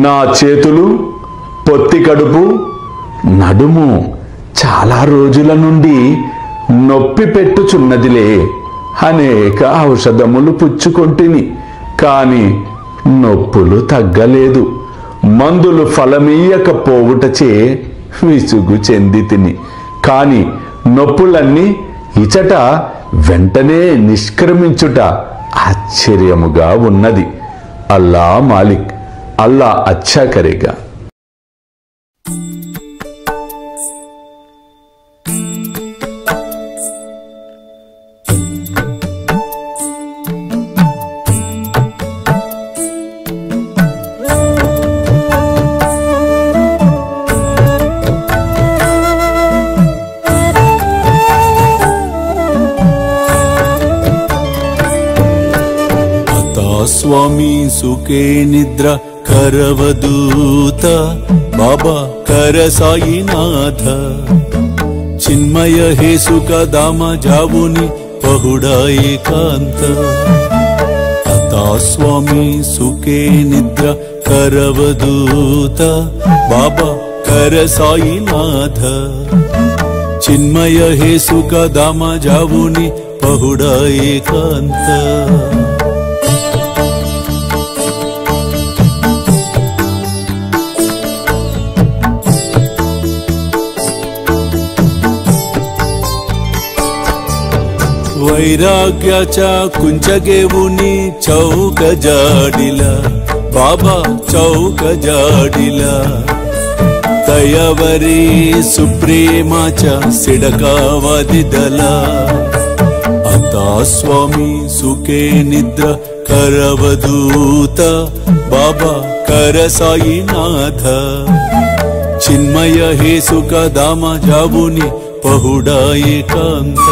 నా చేతులు, పొత్తి కడుపు, నడుము చాలా రోజుల నుండి నొప్పి పెట్టుచున్నదిలే. అనేక ఔషధములు పుచ్చుకొంటిని, కాని నొప్పులు తగ్గలేదు. మందులు ఫలమీయకపోవుటచే విసుగు చెందితిని. కాని నొప్పులన్నీ ఇచట వెంటనే నిష్క్రమించుట ఆశ్చర్యముగా ఉన్నది. అల్లా మాలిక్, अल्लाह अच्छा करेगा। स्वामी सुखे निद्रा करवदूत बाबा कर साईनाथ चिन्मय हे सुख दाम जावुनि पहुडा एकांत अता स्वामी सुखे निद्रा करवदूत बाबा कर साईनाथ चिन्मय हे सुख दाम जावुनि पहुडा एकांत वैराग्याच्या कुंचगेवुनी चौक जाडिला बाबा चौक जाडिला तयावरी सुप्रेमाच्या सिडकावादिदला आता स्वामी सुखे निद्रा करवदूत बाबा कर साईनाथ चिन्मय हे सुख दाम जावुनि पहुडा एकांत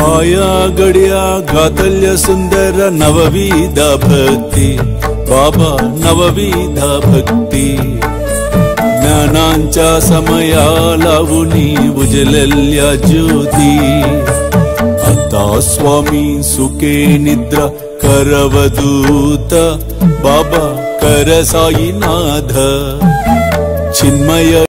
आया गड्या गातल्य सुंदर नवविधा भक्ति बाबा नवविधा भक्ति ज्ञानांच्या समया लावुनी उजलल्या ज्योती आता स्वामी सुखे निद्रा करवदूत बाबा कर साईनाथ चिन्मय